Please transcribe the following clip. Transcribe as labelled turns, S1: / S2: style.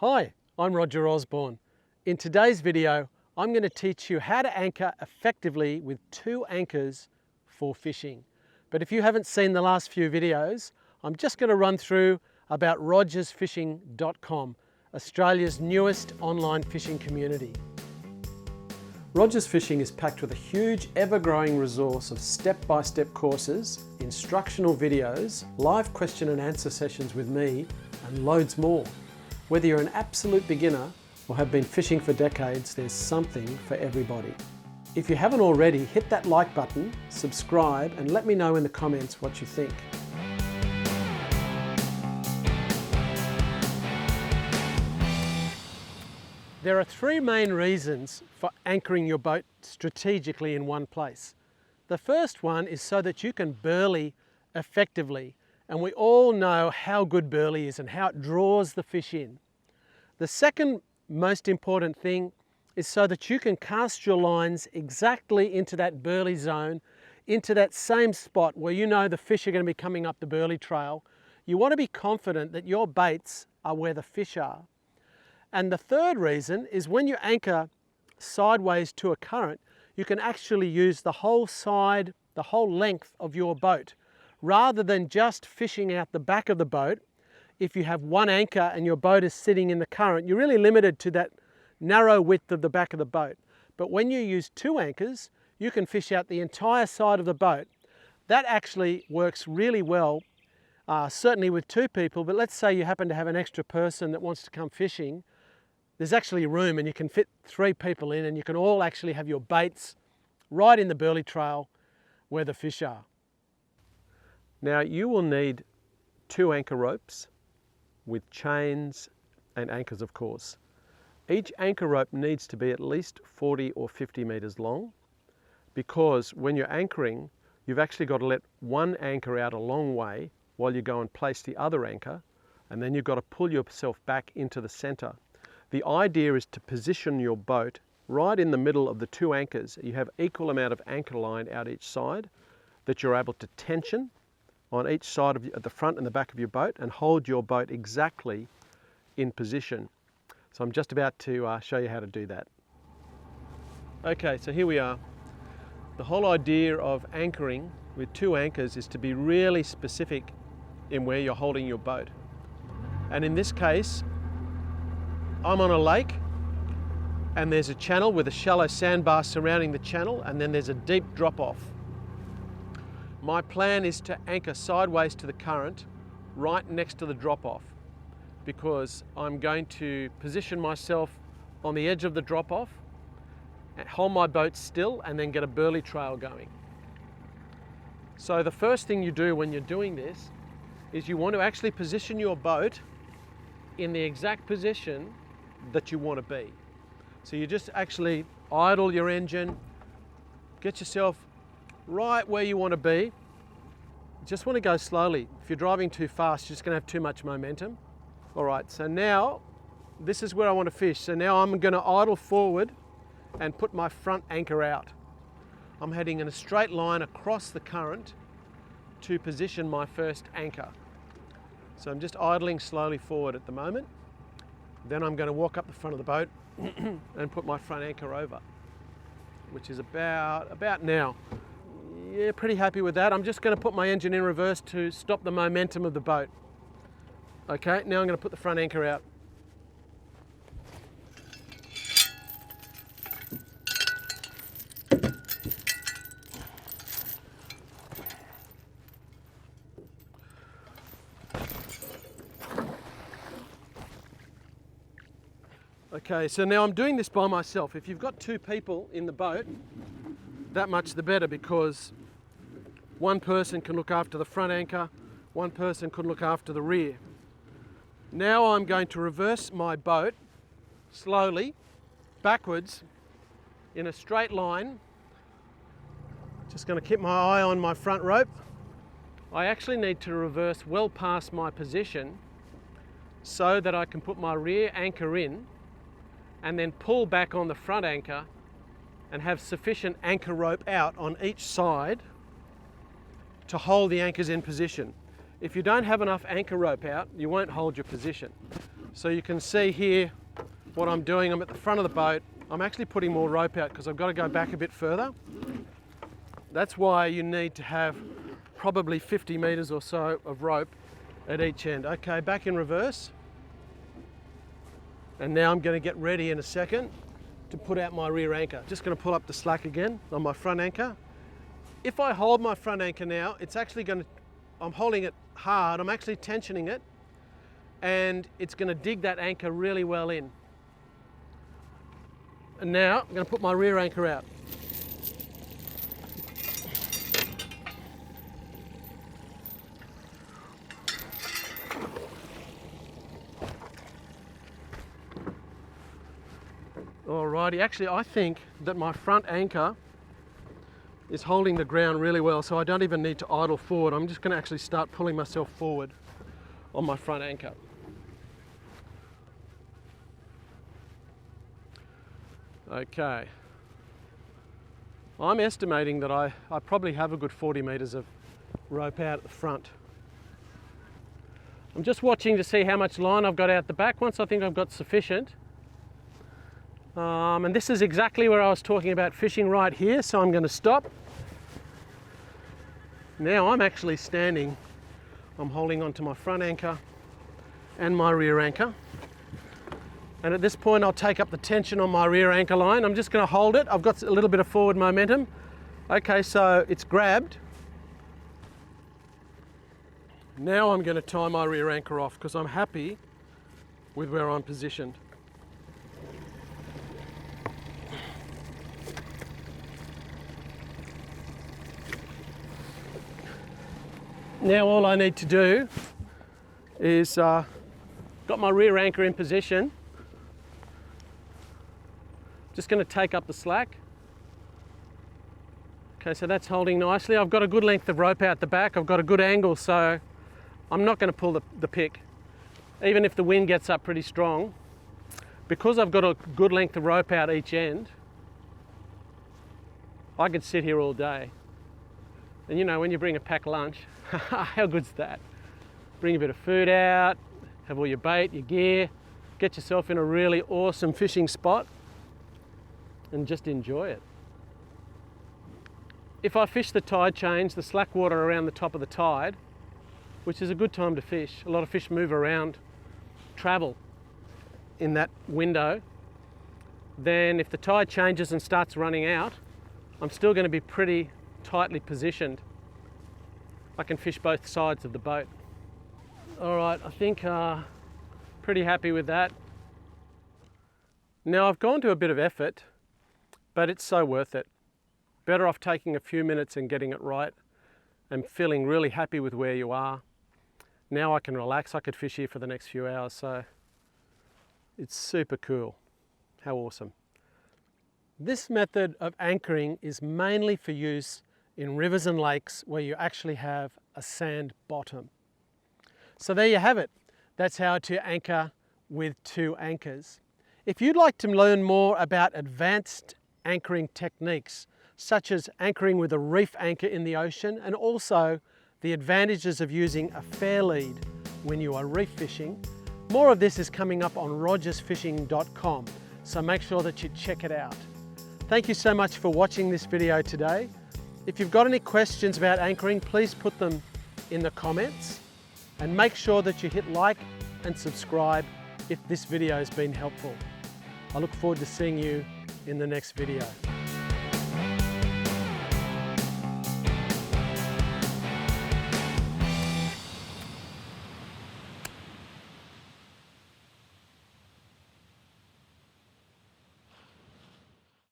S1: Hi, I'm Roger Osborne. In today's video, I'm going to teach you how to anchor effectively with 2 anchors for fishing. But if you haven't seen the last few videos, I'm just going to run through about rogersfishing.com, Australia's newest online fishing community. Rogers Fishing is packed with a huge, ever-growing resource of step-by-step courses, instructional videos, live question and answer sessions with me, and loads more. Whether you're an absolute beginner or have been fishing for decades, there's something for everybody. If you haven't already, hit that like button, subscribe, and let me know in the comments what you think. There are 3 main reasons for anchoring your boat strategically in one place. The first one is so that you can burley effectively, and we all know how good burley is and how it draws the fish in. The second most important thing is so that you can cast your lines exactly into that burley zone, into that same spot where you know the fish are going to be coming up the burley trail. You want to be confident that your baits are where the fish are. And the third reason is when you anchor sideways to a current, you can actually use the whole side, the whole length of your boat. Rather than just fishing out the back of the boat, if you have one anchor and your boat is sitting in the current, you're really limited to that narrow width of the back of the boat. But when you use 2 anchors, you can fish out the entire side of the boat. That actually works really well, certainly with 2 people, but let's say you happen to have an extra person that wants to come fishing. There's actually room and you can fit 3 people in, and you can all actually have your baits right in the burley trail where the fish are. Now you will need 2 anchor ropes with chains and anchors, of course. Each anchor rope needs to be at least 40 or 50 meters long, because when you're anchoring, you've actually got to let one anchor out a long way while you go and place the other anchor, and then you've got to pull yourself back into the center. The idea is to position your boat right in the middle of the 2 anchors. You have equal amount of anchor line out each side that you're able to tension on each side of at the front and the back of your boat, and hold your boat exactly in position. So I'm just about to show you how to do that. Okay, so here we are. The whole idea of anchoring with 2 anchors is to be really specific in where you're holding your boat. And in this case, I'm on a lake and there's a channel with a shallow sandbar surrounding the channel, and then there's a deep drop off. My plan is to anchor sideways to the current right next to the drop off, because I'm going to position myself on the edge of the drop off, hold my boat still, and then get a burley trail going. So the first thing you do when you're doing this is you want to actually position your boat in the exact position that you want to be. So you just actually idle your engine, get yourself right where you want to be. You just want to go slowly. If you're driving too fast, you're just going to have too much momentum. All right, so now this is where I want to fish. So now I'm going to idle forward and put my front anchor out. I'm heading in a straight line across the current to position my first anchor. So I'm just idling slowly forward at the moment. Then I'm going to walk up the front of the boat and put my front anchor over, which is about now. Yeah, pretty happy with that. I'm just going to put my engine in reverse to stop the momentum of the boat. Okay, now I'm going to put the front anchor out. Okay, so now I'm doing this by myself. If you've got 2 people in the boat, that much the better, because one person can look after the front anchor, one person can look after the rear. Now I'm going to reverse my boat slowly backwards in a straight line. Just going to keep my eye on my front rope. I actually need to reverse well past my position so that I can put my rear anchor in and then pull back on the front anchor and have sufficient anchor rope out on each side to hold the anchors in position. If you don't have enough anchor rope out, you won't hold your position. So you can see here what I'm doing. I'm at the front of the boat. I'm actually putting more rope out because I've got to go back a bit further. That's why you need to have probably 50 meters or so of rope at each end. Okay, back in reverse. And now I'm going to get ready in a second to put out my rear anchor. Just going to pull up the slack again on my front anchor. If I hold my front anchor now, it's actually going to, I'm holding it hard, I'm actually tensioning it, and it's going to dig that anchor really well in. And now I'm going to put my rear anchor out. Alrighty, actually I think that my front anchor is holding the ground really well, so I don't even need to idle forward. I'm just going to actually start pulling myself forward on my front anchor. Okay, I'm estimating that I probably have a good 40 meters of rope out at the front. I'm just watching to see how much line I've got out the back. Once I think I've got sufficient, and this is exactly where I was talking about fishing, right here, so I'm going to stop. Now I'm actually standing, I'm holding onto my front anchor and my rear anchor. And at this point I'll take up the tension on my rear anchor line. I'm just going to hold it. I've got a little bit of forward momentum. Okay, so it's grabbed. Now I'm going to tie my rear anchor off because I'm happy with where I'm positioned. Now all I need to do is got my rear anchor in position. Just going to take up the slack. Okay, so that's holding nicely. I've got a good length of rope out the back. I've got a good angle, so I'm not going to pull the pick. Even if the wind gets up pretty strong, because I've got a good length of rope out each end, I could sit here all day. And you know, when you bring a packed lunch, how good's that? Bring a bit of food out, have all your bait, your gear, get yourself in a really awesome fishing spot and just enjoy it. If I fish the tide change, the slack water around the top of the tide, which is a good time to fish, a lot of fish move around, travel in that window, then if the tide changes and starts running out, I'm still going to be pretty tightly positioned. I can fish both sides of the boat. All right, I think pretty happy with that. Now I've gone to a bit of effort, but it's so worth it. Better off taking a few minutes and getting it right and feeling really happy with where you are. Now I can relax. I could fish here for the next few hours, so it's super cool. How awesome. This method of anchoring is mainly for use in rivers and lakes where you actually have a sand bottom. So there you have it. That's how to anchor with two anchors. If you'd like to learn more about advanced anchoring techniques, such as anchoring with a reef anchor in the ocean, and also the advantages of using a fair lead when you are reef fishing, more of this is coming up on rogersfishing.com, so make sure that you check it out. Thank you so much for watching this video today. If you've got any questions about anchoring, please put them in the comments, and make sure that you hit like and subscribe if this video has been helpful. I look forward to seeing you in the next video.